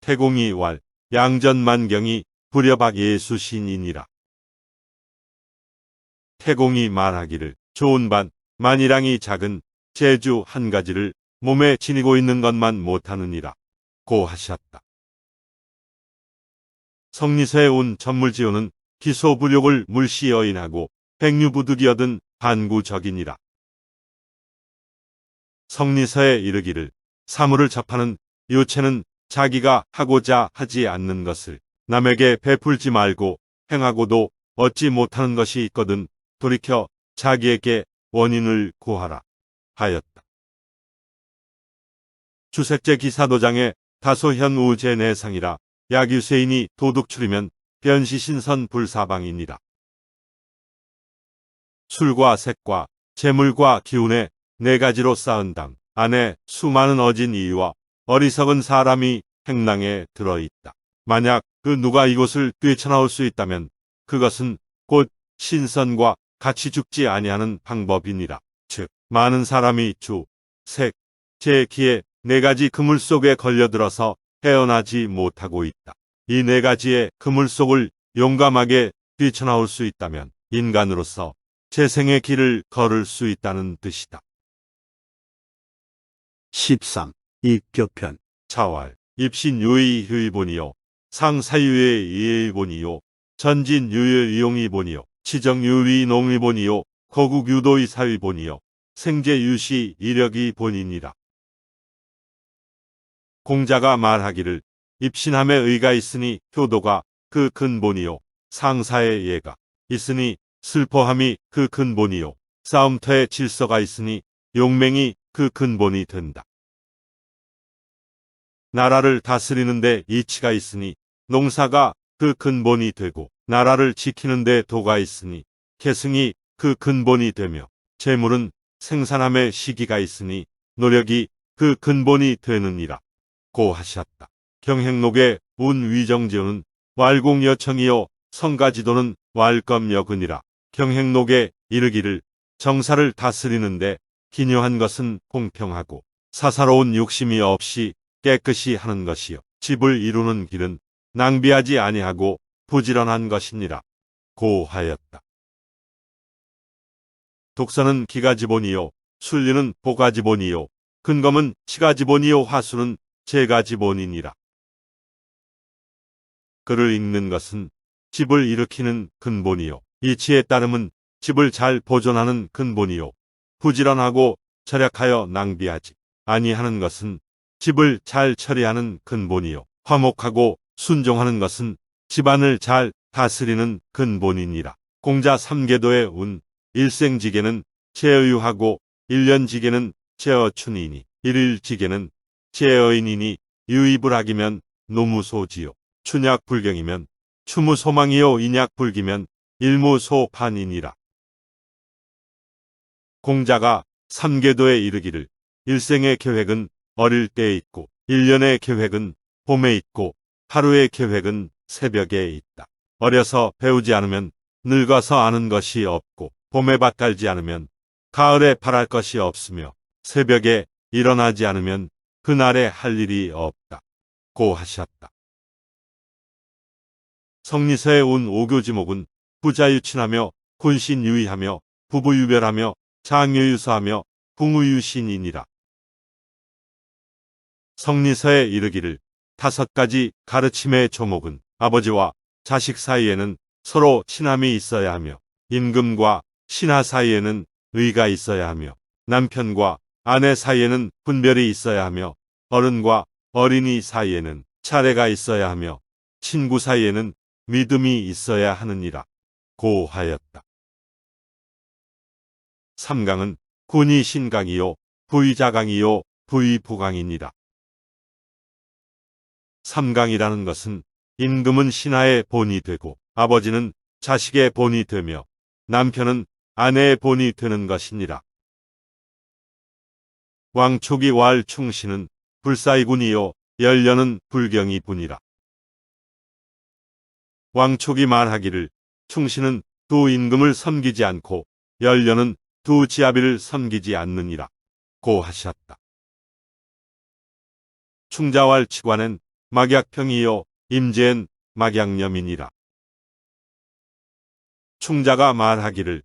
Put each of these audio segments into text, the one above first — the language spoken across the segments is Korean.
태공이 왈 양전만경이 불여박 예수신이니라. 태공이 말하기를 좋은 반 만이랑이 작은 제주 한 가지를 몸에 지니고 있는 것만 못하느니라 고 하셨다. 성리서에 온 전물지호는 기소불욕을 물시 여인하고 백류부득이 얻은 반구적이니라. 성리서에 이르기를 사물을 접하는 요체는 자기가 하고자 하지 않는 것을 남에게 베풀지 말고 행하고도 얻지 못하는 것이 있거든 돌이켜 자기에게 원인을 구하라 하였다. 주색제 기사도장에 다소현 우제 내상이라 약유세인이 도둑출이면 변시신선 불사방이니라. 술과 색과 재물과 기운에 네 가지로 쌓은 당 안에 수많은 어진 이유와 어리석은 사람이 행랑에 들어있다. 만약 그 누가 이곳을 뛰쳐나올 수 있다면 그것은 곧 신선과 같이 죽지 아니하는 방법이니라. 즉 많은 사람이 주, 색, 재, 기의 네 가지 그물 속에 걸려들어서 헤어나지 못하고 있다. 이 네 가지의 그물 속을 용감하게 뛰쳐나올 수 있다면 인간으로서 재생의 길을 걸을 수 있다는 뜻이다. 13. 입교편. 자왈 입신유의 의본이요 상사유의 이의본이요 전진유의 이용의본이요 치정유의 농의본이요 거국유도의 사의본이요 생제유시 이력의 본이니라. 공자가 말하기를 입신함에 의가 있으니 효도가 그 근본이요 상사의 예가 있으니 슬퍼함이 그 근본이요 싸움터에 질서가 있으니 용맹이 그 근본이 된다. 나라를 다스리는데 이치가 있으니 농사가 그 근본이 되고 나라를 지키는데 도가 있으니 계승이 그 근본이 되며 재물은 생산함에 시기가 있으니 노력이 그 근본이 되느니라 고 하셨다. 경행록의 운위정지어는 왈공여청이요 성가지도는 왈검여근이라. 경행록에 이르기를 정사를 다스리는데 기묘한 것은 공평하고 사사로운 욕심이 없이 깨끗이 하는 것이요 집을 이루는 길은 낭비하지 아니하고 부지런한 것이니라 고 하였다. 독서는 기가지본이요 순리는 보가지본이요 근검은 치가지본이요 화수는 재가지본이니라. 글을 읽는 것은 집을 일으키는 근본이요 이치에 따름은 집을 잘 보존하는 근본이요 부지런하고 절약하여 낭비하지 아니하는 것은 집을 잘 처리하는 근본이요 화목하고 순종하는 것은 집안을 잘 다스리는 근본이니라. 공자 삼계도의 운 일생지계는 제의유하고 일년지계는 제어춘이니 일일지계는 제어인이니 유의불학이면 노무소지요 춘약불경이면 추무소망이요 인약불기면 일무소판이니라. 공자가 삼계도에 이르기를 일생의 계획은 어릴 때에 있고 1년의 계획은 봄에 있고 하루의 계획은 새벽에 있다. 어려서 배우지 않으면 늙어서 아는 것이 없고 봄에 밭 갈지 않으면 가을에 발할 것이 없으며 새벽에 일어나지 않으면 그날에 할 일이 없다 고 하셨다. 성리서에 온 오교지목은 부자유친하며 군신유의하며 부부유별하며 장유유서하며 궁우유신이니라. 성리서에 이르기를 5가지 가르침의 조목은 아버지와 자식 사이에는 서로 친함이 있어야 하며 임금과 신하 사이에는 의가 있어야 하며 남편과 아내 사이에는 분별이 있어야 하며 어른과 어린이 사이에는 차례가 있어야 하며 친구 사이에는 믿음이 있어야 하느니라 고 하였다. 3강은 군이 신강이요 부의자강이요 부의부강이니라. 3강이라는 것은 임금은 신하의 본이 되고 아버지는 자식의 본이 되며 남편은 아내의 본이 되는 것이니라. 왕초기 왈 충신은 불사이군이요 연려는 불경이분이라. 왕초기 말하기를 충신은 두 임금을 섬기지 않고 연려는 두 지아비를 섬기지 않느니라 고 하셨다. 충자왈 치관은 막약평이요 임제엔 막약념이니라. 충자가 말하기를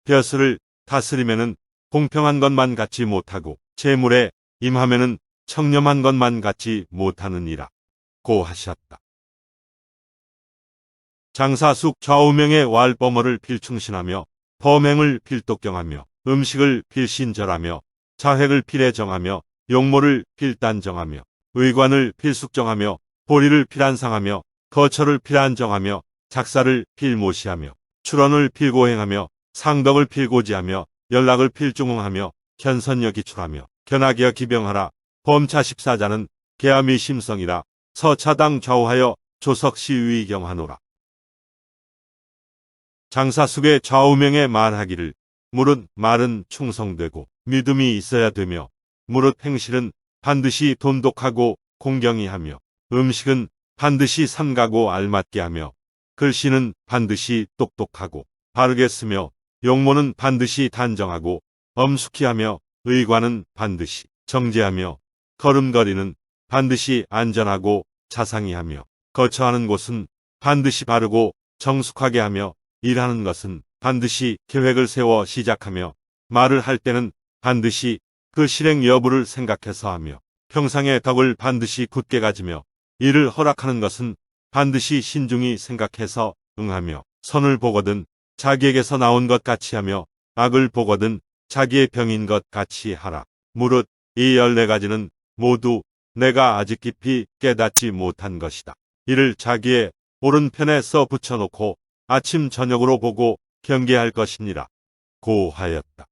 벼슬을 다스리면은 공평한 것만 갖지 못하고 재물에 임하면은 청렴한 것만 갖지 못하느니라 고 하셨다. 장사숙 좌우명의 왈범어를 필충신하며 범행을 필독경하며 음식을 필신절하며 자획을 필애정하며 용모를 필단정하며 의관을 필숙정하며 보리를 필안상하며 거처를 필안정하며 작사를 필모시하며 출언을 필고행하며 상덕을 필고지하며 연락을 필중응하며 견선여 기출하며 견학여 기병하라. 범차 14자는 계암이 심성이라. 서차당 좌우하여 조석시위경하노라. 장사숙의 좌우명에 말하기를 무릇 말은 충성되고 믿음이 있어야 되며 무릇 행실은 반드시 돈독하고 공경히 하며 음식은 반드시 삼가고 알맞게 하며 글씨는 반드시 똑똑하고 바르게 쓰며 용모는 반드시 단정하고 엄숙히 하며 의관은 반드시 정제하며 걸음걸이는 반드시 안전하고 자상히 하며 거처하는 곳은 반드시 바르고 정숙하게 하며 일하는 것은 반드시 계획을 세워 시작하며 말을 할 때는 반드시 그 실행 여부를 생각해서 하며 평상의 덕을 반드시 굳게 가지며 이를 허락하는 것은 반드시 신중히 생각해서 응하며 선을 보거든 자기에게서 나온 것 같이 하며 악을 보거든 자기의 병인 것 같이 하라. 무릇 이 14가지는 모두 내가 아직 깊이 깨닫지 못한 것이다. 이를 자기의 오른편에 써 붙여놓고 아침 저녁으로 보고 경계할 것이니라 고 하였다.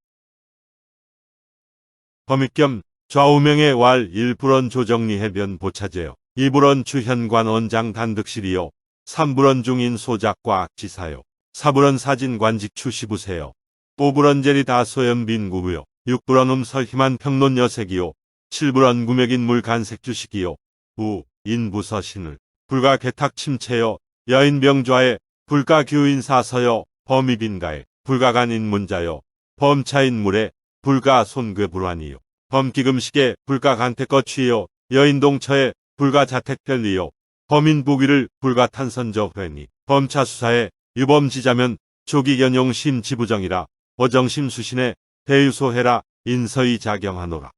범익겸 좌우명의 왈 1불원 조정리 해변 보차제요 2불원 주현관 원장 단득실이요 3불원 중인 소작과 악지사요 4불원 사진관직 추시부세요 5불원 제리 다소연 빈구부요 6불원 음설희만 평론 여색이요 7불원 구맥인물 간색 주식이요 우 인부서신을 불가 개탁 침체요 여인병좌에 불가 규인 사서요 범입인가에 불가간 인문자요 범차인물에 불가 손괴불환이요 범기금식에 불가 간택거취요 여인동처에 불가 자택별리요 범인부기를 불가 탄선저회니 범차수사에 유범지자면 조기견용 심지부정이라 어정심 수신에 대유소해라 인서이 자경하노라.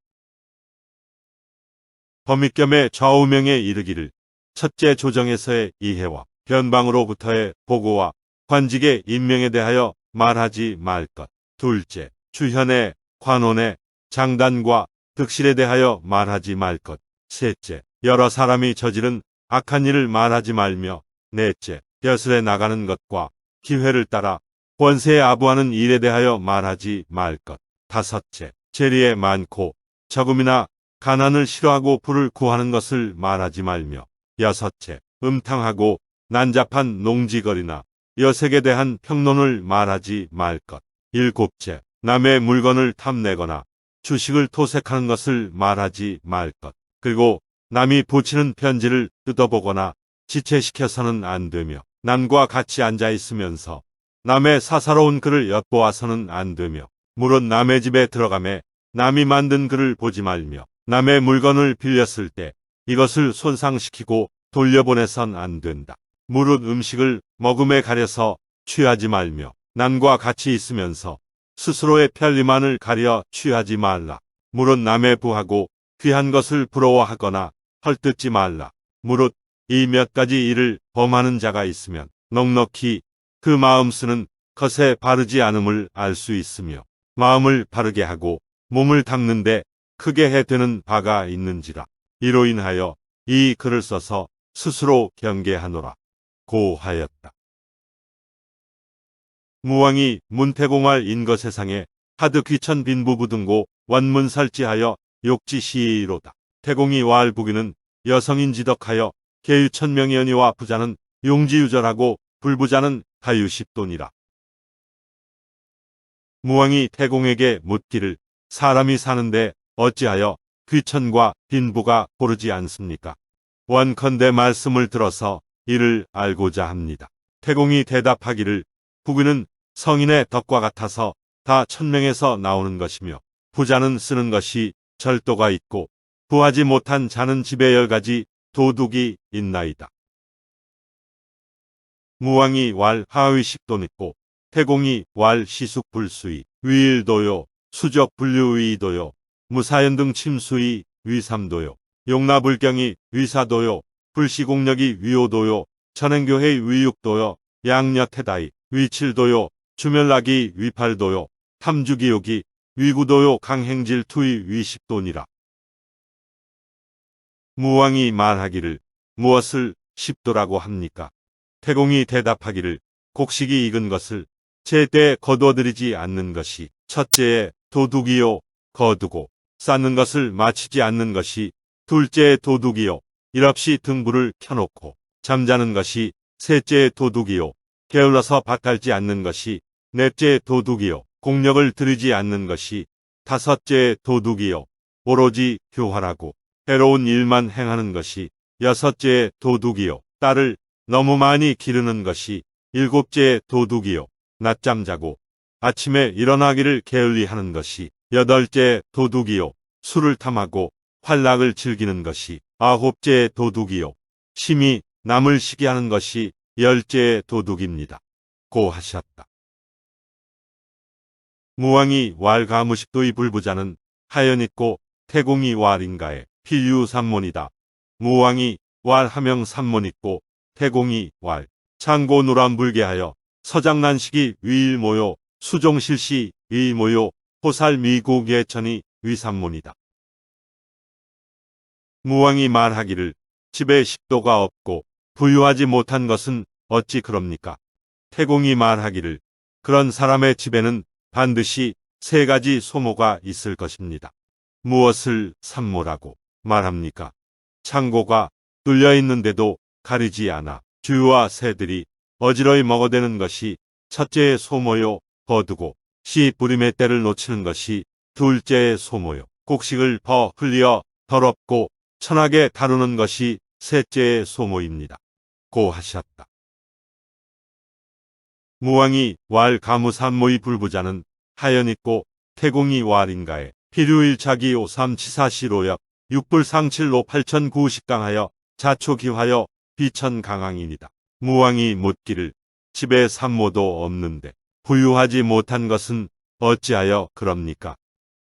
범익겸의 좌우명에 이르기를 첫째 조정에서의 이해와 변방으로부터의 보고와 관직의 임명에 대하여 말하지 말 것. 둘째, 주현의 관원의 장단과 득실에 대하여 말하지 말 것. 셋째, 여러 사람이 저지른 악한 일을 말하지 말며 넷째, 벼슬에 나가는 것과 기회를 따라 권세에 아부하는 일에 대하여 말하지 말 것. 다섯째, 재리에 많고 적음이나 가난을 싫어하고 부를 구하는 것을 말하지 말며 여섯째, 음탕하고 난잡한 농지거리나 여색에 대한 평론을 말하지 말 것. 일곱째, 남의 물건을 탐내거나 주식을 토색하는 것을 말하지 말 것. 그리고 남이 붙이는 편지를 뜯어보거나 지체시켜서는 안 되며 남과 같이 앉아 있으면서 남의 사사로운 글을 엿보아서는 안 되며 무릇 남의 집에 들어가매 남이 만든 글을 보지 말며 남의 물건을 빌렸을 때 이것을 손상시키고 돌려보내선 안 된다. 무릇 음식을 먹음에 가려서 취하지 말며 남과 같이 있으면서 스스로의 편리만을 가려 취하지 말라. 무릇 남의 부하고 귀한 것을 부러워하거나 헐뜯지 말라. 무릇 이 몇 가지 일을 범하는 자가 있으면 넉넉히 그 마음 쓰는 것에 바르지 않음을 알 수 있으며 마음을 바르게 하고 몸을 닦는데 크게 해되는 바가 있는지라. 이로 인하여 이 글을 써서 스스로 경계하노라 고 하였다. 무왕이 문태공할 인거세상에 하드 귀천 빈부부등고 원문살지하여 욕지시이로다. 태공이 왈부기는 여성인 지덕하여 계유천명연이와 부자는 용지유절하고 불부자는 가유십돈이라. 무왕이 태공에게 묻기를 사람이 사는데 어찌하여 귀천과 빈부가 고르지 않습니까? 원컨대 말씀을 들어서 이를 알고자 합니다. 태공이 대답하기를 부귀는 성인의 덕과 같아서 다 천명에서 나오는 것이며 부자는 쓰는 것이 절도가 있고 부하지 못한 자는 집에 10가지 도둑이 있나이다. 무왕이 왈 하의식돈 있고 태공이 왈 시숙불수이 위일도요 수적불류의도요 무사연등 침수이 위삼도요 용나불경이 위사도요 불시공력이 위오도요 천행교회의 위육도요 양녀태다이 위칠도요 주멸락이 위팔도요 탐주기욕이 위구도요 강행질투의 위십돈이라. 무왕이 말하기를 무엇을 십도라고 합니까? 태공이 대답하기를 곡식이 익은 것을 제때 거두어들이지 않는 것이 첫째에 도둑이요 거두고 쌓는 것을 마치지 않는 것이 둘째에 도둑이요 일없이 등불을 켜놓고 잠자는 것이 셋째에 도둑이요 게을러서 밭갈지 않는 것이 넷째에 도둑이요 공력을 들이지 않는 것이 다섯째에 도둑이요 오로지 교활하고 해로운 일만 행하는 것이 여섯째에 도둑이요 딸을 너무 많이 기르는 것이 일곱째에 도둑이요 낮잠 자고 아침에 일어나기를 게을리하는 것이 여덟째에 도둑이요 술을 탐하고 활락을 즐기는 것이 아홉째에 도둑이요 심히 남을 시기하는 것이 열째의 도둑입니다. 고 하셨다. 무왕이 왈 가무식도의 불부자는 하연있고 태공이 왈인가에 필유삼몬이다. 무왕이 왈 하명삼몬있고 태공이 왈 창고 누람불개하여 서장난식이 위일모요 수종실시 위모요 호살미고계천이 위삼몬이다. 무왕이 말하기를 집에 식도가 없고 부유하지 못한 것은 어찌 그럽니까? 태공이 말하기를 그런 사람의 집에는 반드시 세 가지 소모가 있을 것입니다. 무엇을 삼모라고 말합니까? 창고가 뚫려 있는데도 가리지 않아 쥐와 새들이 어지러이 먹어대는 것이 첫째의 소모요 거두고 씨 뿌림의 때를 놓치는 것이 둘째의 소모요 곡식을 흘려 더럽고 천하게 다루는 것이 셋째의 소모입니다. 고 하셨다. 무왕이 왈 가무삼모의 불부자는 하연있고 태공이 왈인가에 필유일차기 오삼치사시로역 육불상칠로 8090강하여 자초기하여 비천강왕이니다. 무왕이 묻기를 집에 삼모도 없는데 부유하지 못한 것은 어찌하여 그럽니까?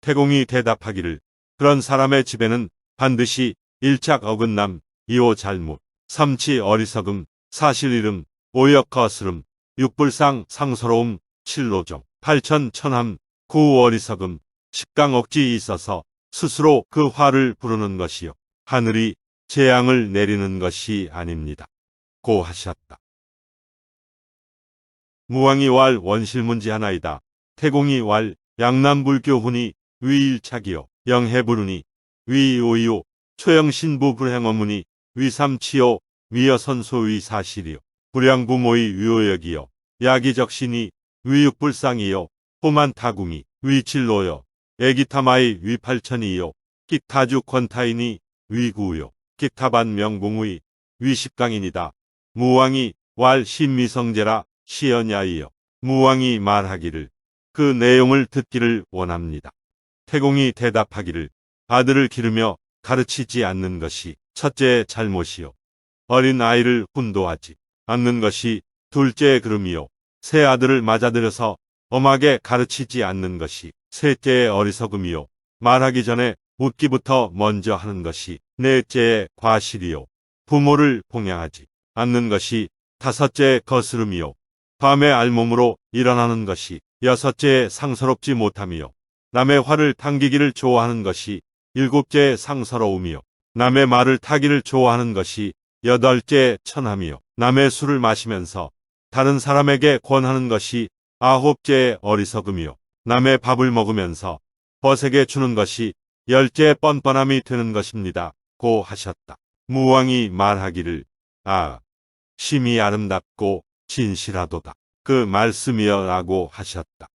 태공이 대답하기를 그런 사람의 집에는 반드시 일착 어긋남, 이오 잘못, 삼치 어리석음, 사실이름, 오역 거스름, 육불상 상서로움, 칠로정, 팔천천함, 구 어리석음, 십강 억지 있어서 스스로 그 화를 부르는 것이요 하늘이 재앙을 내리는 것이 아닙니다. 고 하셨다. 무왕이 왈 원실문지하나이다. 태공이 왈 양남불교훈이 위일착이요 영해부르니 위오이요 초영신부 불행어문이 위삼치요 위여선소위 사실이요 불량부모의 위오역이요 야기적신이 위육불상이요 호만타궁이 위칠로요 애기타마의 위팔천이요 기타주 권타인이 위구요 기타반 명궁의 위십강인이다. 무왕이 왈 신미성제라 시연야이요. 무왕이 말하기를 그 내용을 듣기를 원합니다. 태공이 대답하기를 아들을 기르며 가르치지 않는 것이 첫째의 잘못이요 어린 아이를 훈도하지 않는 것이 둘째의 그름이요 새 아들을 맞아들여서 엄하게 가르치지 않는 것이 셋째의 어리석음이요 말하기 전에 묻기부터 먼저 하는 것이 넷째의 과실이요 부모를 봉양하지 않는 것이 다섯째의 거스름이요 밤에 알몸으로 일어나는 것이 여섯째의 상서롭지 못함이요 남의 화를 당기기를 좋아하는 것이 일곱째의 상서로움이요 남의 말을 타기를 좋아하는 것이 여덟째의 천함이요 남의 술을 마시면서 다른 사람에게 권하는 것이 아홉째의 어리석음이요 남의 밥을 먹으면서 벗에게 주는 것이 열째의 뻔뻔함이 되는 것입니다. 고 하셨다. 무왕이 말하기를 심히 아름답고 진실하도다. 그 말씀이여 라고 하셨다.